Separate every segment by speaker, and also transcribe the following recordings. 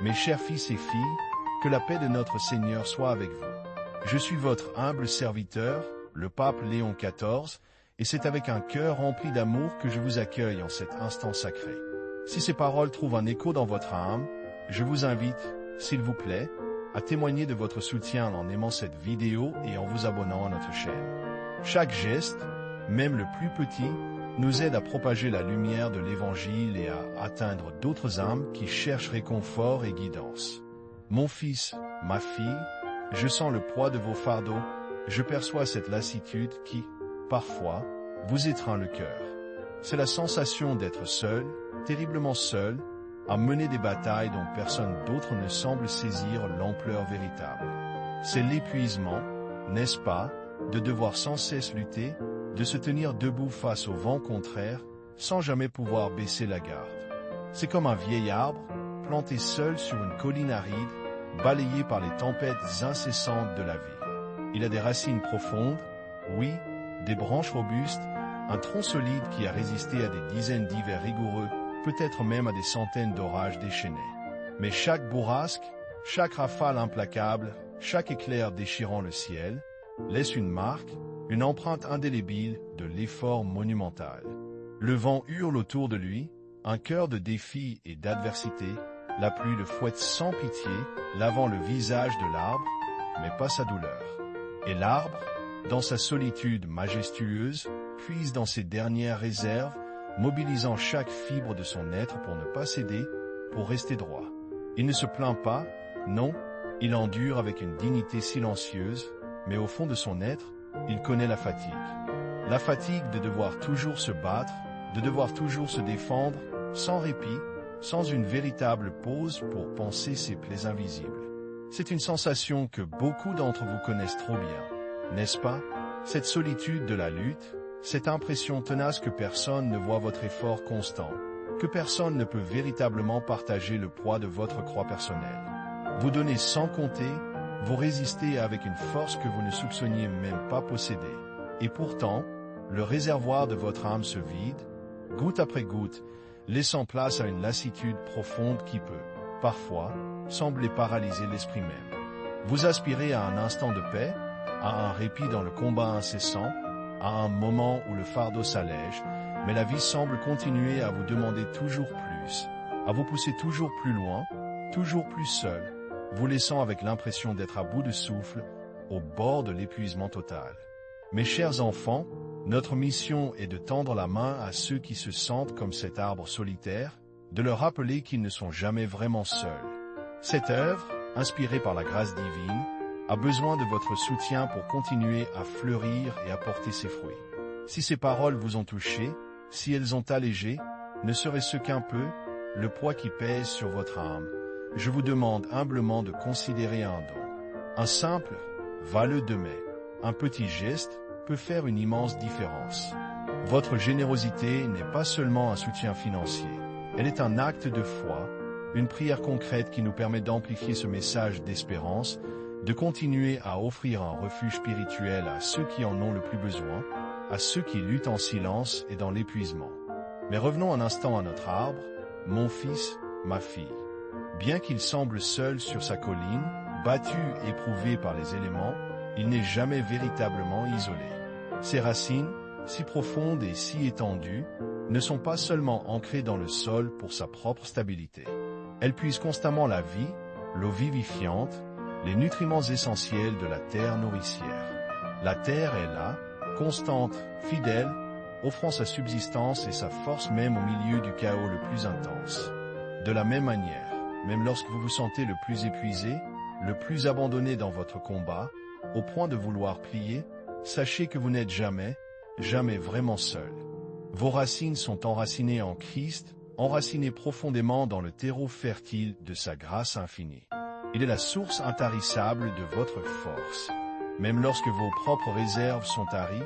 Speaker 1: Mes chers fils et filles, que la paix de notre Seigneur soit avec vous. Je suis votre humble serviteur, le pape Léon XIV, et c'est avec un cœur rempli d'amour que je vous accueille en cet instant sacré. Si ces paroles trouvent un écho dans votre âme, je vous invite, s'il vous plaît, à témoigner de votre soutien en aimant cette vidéo et en vous abonnant à notre chaîne. Chaque geste, même le plus petit, nous aide à propager la lumière de l'Évangile et à atteindre d'autres âmes qui cherchent réconfort et guidance. Mon fils, ma fille, je sens le poids de vos fardeaux, je perçois cette lassitude qui, parfois, vous étreint le cœur. C'est la sensation d'être seul, terriblement seul, à mener des batailles dont personne d'autre ne semble saisir l'ampleur véritable. C'est l'épuisement, n'est-ce pas, de devoir sans cesse lutter, de se tenir debout face au vent contraire, sans jamais pouvoir baisser la garde. C'est comme un vieil arbre, planté seul sur une colline aride, balayé par les tempêtes incessantes de la vie. Il a des racines profondes, oui, des branches robustes, un tronc solide qui a résisté à des dizaines d'hivers rigoureux, peut-être même à des centaines d'orages déchaînés. Mais chaque bourrasque, chaque rafale implacable, chaque éclair déchirant le ciel, laisse une marque, une empreinte indélébile de l'effort monumental. Le vent hurle autour de lui, un cœur de défis et d'adversité, la pluie le fouette sans pitié, lavant le visage de l'arbre, mais pas sa douleur. Et l'arbre, dans sa solitude majestueuse, puise dans ses dernières réserves, mobilisant chaque fibre de son être pour ne pas céder, pour rester droit. Il ne se plaint pas, non, il endure avec une dignité silencieuse, mais au fond de son être, il connaît la fatigue. La fatigue de devoir toujours se battre, de devoir toujours se défendre, sans répit, sans une véritable pause pour penser ses plaies invisibles. C'est une sensation que beaucoup d'entre vous connaissent trop bien, n'est-ce pas? Cette solitude de la lutte, cette impression tenace que personne ne voit votre effort constant, que personne ne peut véritablement partager le poids de votre croix personnelle. Vous donnez sans compter, vous résistez avec une force que vous ne soupçonniez même pas posséder. Et pourtant, le réservoir de votre âme se vide, goutte après goutte, laissant place à une lassitude profonde qui peut, parfois, sembler paralyser l'esprit même. Vous aspirez à un instant de paix, à un répit dans le combat incessant, à un moment où le fardeau s'allège, mais la vie semble continuer à vous demander toujours plus, à vous pousser toujours plus loin, toujours plus seul, vous laissant avec l'impression d'être à bout de souffle, au bord de l'épuisement total. Mes chers enfants, notre mission est de tendre la main à ceux qui se sentent comme cet arbre solitaire, de leur rappeler qu'ils ne sont jamais vraiment seuls. Cette œuvre, inspirée par la grâce divine, a besoin de votre soutien pour continuer à fleurir et à porter ses fruits. Si ces paroles vous ont touché, si elles ont allégé, ne serait-ce qu'un peu, le poids qui pèse sur votre âme, je vous demande humblement de considérer un don. Un simple « va-le demain », un petit geste, peut faire une immense différence. Votre générosité n'est pas seulement un soutien financier, elle est un acte de foi, une prière concrète qui nous permet d'amplifier ce message d'espérance, de continuer à offrir un refuge spirituel à ceux qui en ont le plus besoin, à ceux qui luttent en silence et dans l'épuisement. Mais revenons un instant à notre arbre, mon fils, ma fille. Bien qu'il semble seul sur sa colline, battu, éprouvé par les éléments, il n'est jamais véritablement isolé. Ses racines, si profondes et si étendues, ne sont pas seulement ancrées dans le sol pour sa propre stabilité. Elles puisent constamment la vie, l'eau vivifiante, les nutriments essentiels de la terre nourricière. La terre est là, constante, fidèle, offrant sa subsistance et sa force même au milieu du chaos le plus intense. De la même manière, même lorsque vous vous sentez le plus épuisé, le plus abandonné dans votre combat, au point de vouloir plier, sachez que vous n'êtes jamais, jamais vraiment seul. Vos racines sont enracinées en Christ, enracinées profondément dans le terreau fertile de sa grâce infinie. Il est la source intarissable de votre force. Même lorsque vos propres réserves sont taries,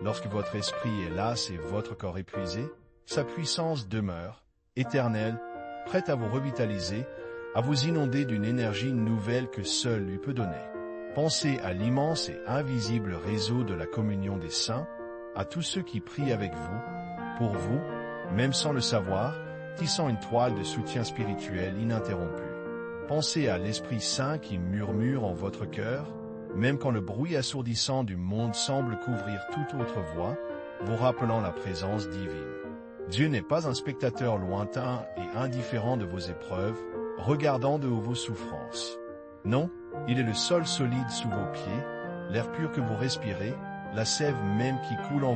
Speaker 1: lorsque votre esprit est las et votre corps épuisé, sa puissance demeure, éternelle, prête à vous revitaliser, à vous inonder d'une énergie nouvelle que seul lui peut donner. Pensez à l'immense et invisible réseau de la communion des saints, à tous ceux qui prient avec vous, pour vous, même sans le savoir, tissant une toile de soutien spirituel ininterrompue. Pensez à l'Esprit Saint qui murmure en votre cœur, même quand le bruit assourdissant du monde semble couvrir toute autre voix, vous rappelant la présence divine. Dieu n'est pas un spectateur lointain et indifférent de vos épreuves, regardant de haut vos souffrances. Non, il est le sol solide sous vos pieds, l'air pur que vous respirez, la sève même qui coule en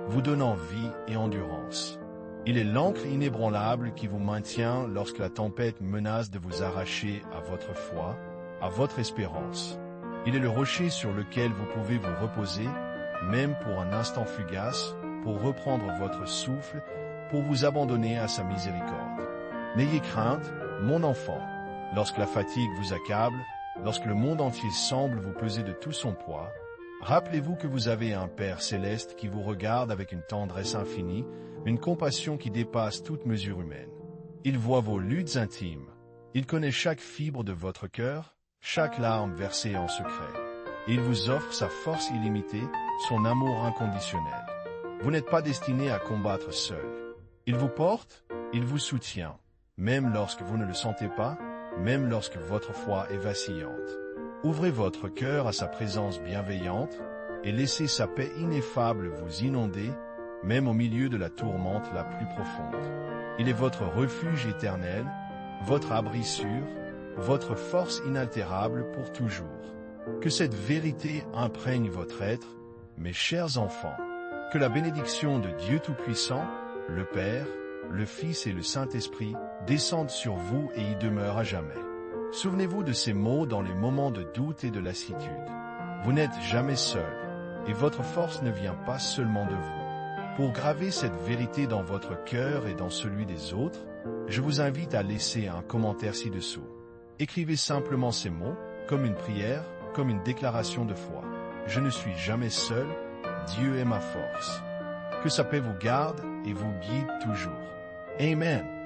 Speaker 1: vous donnant vie et endurance. Il est l'encre inébranlable qui vous maintient lorsque la tempête menace de vous arracher à votre foi, à votre espérance. Il est le rocher sur lequel vous pouvez vous reposer, même pour un instant fugace, pour reprendre votre souffle, pour vous abandonner à sa miséricorde. N'ayez crainte, mon enfant, lorsque la fatigue vous accable, lorsque le monde entier semble vous peser de tout son poids. Rappelez-vous que vous avez un Père céleste qui vous regarde avec une tendresse infinie, une compassion qui dépasse toute mesure humaine. Il voit vos luttes intimes. Il connaît chaque fibre de votre cœur, chaque larme versée en secret. Et il vous offre sa force illimitée, son amour inconditionnel. Vous n'êtes pas destiné à combattre seul. Il vous porte, il vous soutient, même lorsque vous ne le sentez pas, même lorsque votre foi est vacillante. Ouvrez votre cœur à sa présence bienveillante et laissez sa paix ineffable vous inonder, même au milieu de la tourmente la plus profonde. Il est votre refuge éternel, votre abri sûr, votre force inaltérable pour toujours. Que cette vérité imprègne votre être, mes chers enfants. Que la bénédiction de Dieu Tout-Puissant, le Père, le Fils et le Saint-Esprit descendent sur vous et y demeurent à jamais. Souvenez-vous de ces mots dans les moments de doute et de lassitude. Vous n'êtes jamais seul, et votre force ne vient pas seulement de vous. Pour graver cette vérité dans votre cœur et dans celui des autres, je vous invite à laisser un commentaire ci-dessous. Écrivez simplement ces mots, comme une prière, comme une déclaration de foi. Je ne suis jamais seul, Dieu est ma force. Que sa paix vous garde et vous guide toujours. Amen.